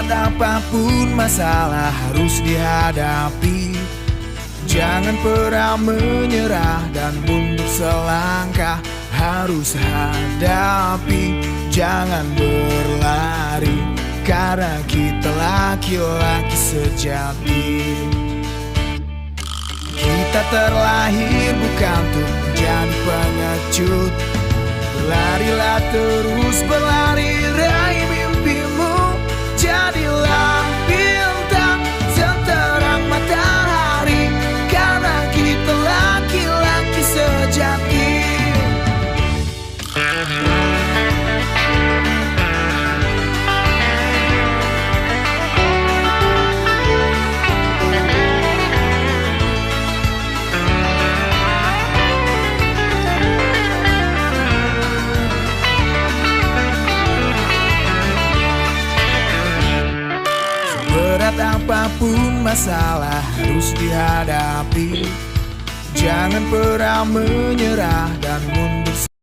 Seberat apapun masalah harus dihadapi. Jangan pernah menyerah dan mundur selangkah. Harus hadapi, jangan berlari, karena kita laki-laki sejati. Kita terlahir bukan untuk menjadi pengecut. Berlarilah terus, berlari, raih mimpimu. Jadilah bintang seterang matahari, karena kita laki-laki sejati. Berat apapun masalah harus dihadapi. Jangan pernah menyerah dan mundur.